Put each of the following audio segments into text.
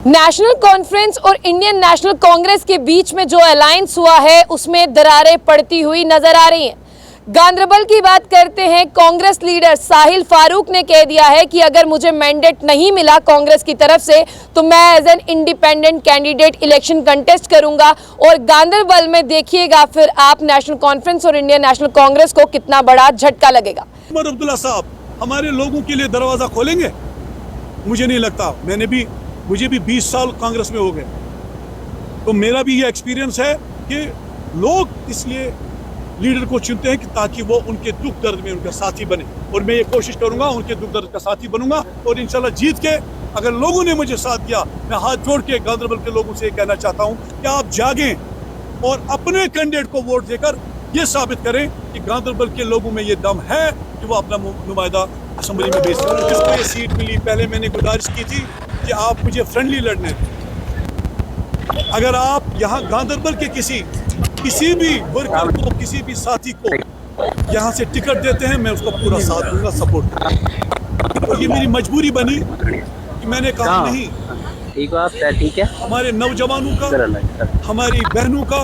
National Conference और इंडियन नेशनल कांग्रेस के बीच में जो अलायंस हुआ है उसमें दरारें पड़ती हुई नजर आ रही हैं। गांदरबल की बात करते हैं। कांग्रेस लीडर साहिल फारूक ने कह दिया है कि अगर मुझे मैंडेट नहीं मिला कांग्रेस की तरफ से तो मैं as an independent candidate election contest करूंगा। और गांदरबल में देखिएगा फिर आप नेशनल कॉन्फ्रेंस और इंडियन नेशनल कांग्रेस को कितना बड़ा झटका लगेगा। उमर अब्दुल्ला साहब हमारे लोगों के लिए दरवाजा खोलेंगे? मुझे नहीं लगता। मुझे भी 20 साल कांग्रेस में हो गए, तो मेरा भी ये एक्सपीरियंस है कि लोग इसलिए लीडर को चुनते हैं कि ताकि वो उनके दुख दर्द में उनका साथी बने। और मैं ये कोशिश करूंगा उनके दुख दर्द का साथी बनूंगा और इंशाल्लाह जीत के, अगर लोगों ने मुझे साथ दिया, मैं हाथ जोड़ के गांदरबल के लोगों से ये कहना चाहता हूँ कि आप जागें और अपने कैंडिडेट को वोट देकर ये साबित करें कि गांदरबल के लोगों में ये दम है कि वो अपना नुमाइंदा असेंबली में भेज सकते। जिसको ये सीट मिली, पहले मैंने गुजारिश की थी कि आप मुझे फ्रेंडली लड़ने दें। अगर आप यहाँ गांदरबल के किसी भी वर्कर को, किसी भी साथी को यहाँ से टिकट देते हैं, मैं उसको पूरा साथ दूंगा, सपोर्ट दूंगा। तो ये मेरी मजबूरी बनी कि मैंने कहा नहीं, ठीक है। हमारे नौजवानों का, हमारी बहनों का,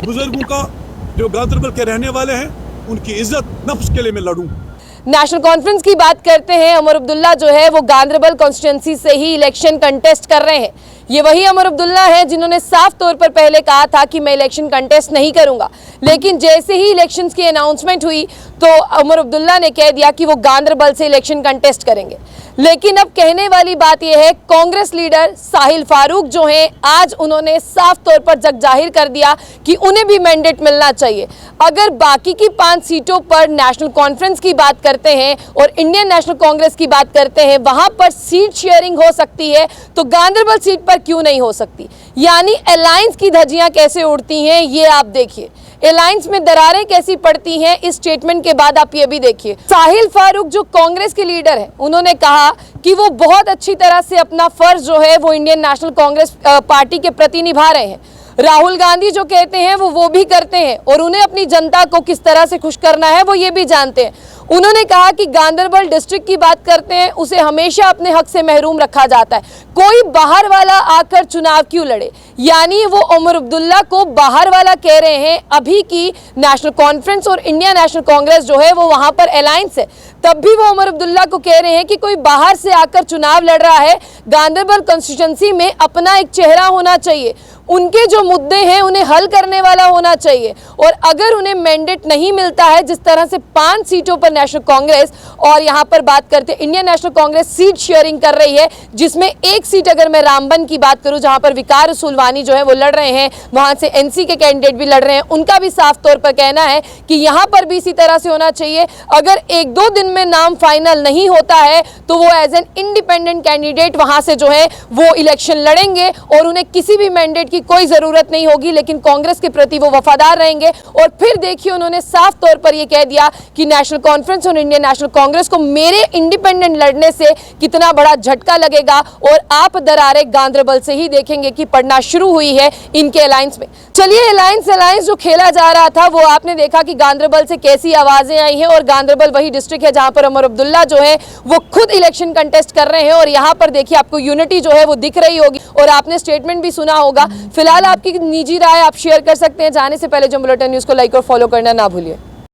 बुजुर्गों का, जो गांदरबल के रहने वाले हैं, उनकी इज्जत नफ्स के लिए मैं लड़ूं। नेशनल कॉन्फ्रेंस की बात करते हैं। उमर अब्दुल्ला जो है वो गांदरबल कॉन्स्टिट्यूंसी से ही इलेक्शन कंटेस्ट कर रहे हैं। ये वही उमर अब्दुल्ला है जिन्होंने साफ तौर पर पहले कहा था कि मैं इलेक्शन कंटेस्ट नहीं करूंगा, लेकिन जैसे ही इलेक्शंस की अनाउंसमेंट हुई तो उमर अब्दुल्ला ने कह दिया कि वो गांदरबल से इलेक्शन कंटेस्ट करेंगे। लेकिन अब कहने वाली बात यह है, कांग्रेस लीडर साहिल फारूक जो हैं, आज उन्होंने साफ तौर पर जग जाहिर कर दिया कि उन्हें भी मैंडेट मिलना चाहिए। अगर बाकी की 5 सीटों पर नेशनल कॉन्फ्रेंस की बात करते हैं और इंडियन नेशनल कांग्रेस की बात करते हैं, वहां पर सीट शेयरिंग हो सकती है, तो गांदरबल सीट पर क्यों नहीं हो सकती? यानी अलायंस की धज्जियां कैसे उड़ती हैं ये आप देखिए, अलायंस में दरारें कैसी पड़ती हैं। इस स्टेटमेंट के बाद आप ये भी देखिए, साहिल फारूक जो कांग्रेस के लीडर हैं, उन्होंने कहा कि वो बहुत अच्छी तरह से अपना फर्ज जो है वो इंडियन नेशनल कांग्रेस पार्टी के प्रति निभा रहे हैं। राहुल गांधी जो कहते हैं वो भी करते हैं और उन्हें अपनी जनता को किस तरह से खुश करना है वो ये भी जानते हैं। उन्होंने कहा कि गांदरबल डिस्ट्रिक्ट की बात करते हैं, उसे हमेशा अपने हक से महरूम रखा जाता है, कोई बाहर वाला आकर चुनाव क्यों लड़े। यानी वो उमर अब्दुल्ला को बाहर वाला कह रहे हैं। अभी की नेशनल कॉन्फ्रेंस और इंडियन नेशनल कांग्रेस जो है वो वहां पर अलायंस है, तब भी वो उमर अब्दुल्ला को कह रहे हैं कि कोई बाहर से आकर चुनाव लड़ रहा है। गांदरबल कॉन्स्टिट्यूंसी में अपना एक चेहरा होना चाहिए, उनके जो मुद्दे हैं उन्हें हल करने वाला होना चाहिए। और अगर उन्हें मैंडेट नहीं मिलता है, जिस तरह से 5 सीटों पर नेशनल कांग्रेस और यहां पर बात करते Indian National Congress seat sharing कर रही है, जिसमें एक सीट अगर मैं रामबन की बात करूं जहां पर विकार सुलवानी जो है वो लड़ रहे हैं, वहां से एनसी के कैंडिडेट भी लड़ रहे हैं, उनका भी साफ तौर पर कहना है कि यहां पर भी इसी तरह से होना चाहिए। अगर 1-2 दिन में नाम फाइनल नहीं होता है तो वो एज एन इंडिपेंडेंट कैंडिडेट वहां से जो है वो इलेक्शन लड़ेंगे और उन्हें किसी भी मैंडेट की कोई जरूरत नहीं होगी, लेकिन कांग्रेस के प्रति वो वफादार रहेंगे। और फिर देखिए उन्होंने साफ तौर पर यह कह दिया कि नेशनल कॉन्फ्रेंस और इंडियन नेशनल कांग्रेस को मेरे इंडिपेंडेंट लड़ने से कितना बड़ा झटका लगेगा। और आप दरारें गांदरबल से ही देखेंगे कि पड़ना शुरू हुई है इनके अलायंस में। चलिए, अलायंस जो खेला जा रहा था वो आपने देखा कि गांदरबल से कैसी आवाजें आई हैं। और गांदरबल वही डिस्ट्रिक्ट है जहां पर उमर अब्दुल्ला जो है वो खुद इलेक्शन कंटेस्ट कर रहे हैं। और यहां पर देखिए आपको यूनिटी जो है वो दिख रही होगी और आपने स्टेटमेंट भी सुना होगा। फिलहाल आपकी निजी राय आप शेयर कर सकते हैं। जाने से पहले जो बुलेटिन न्यूज़ को लाइक और फॉलो करना ना भूलिए।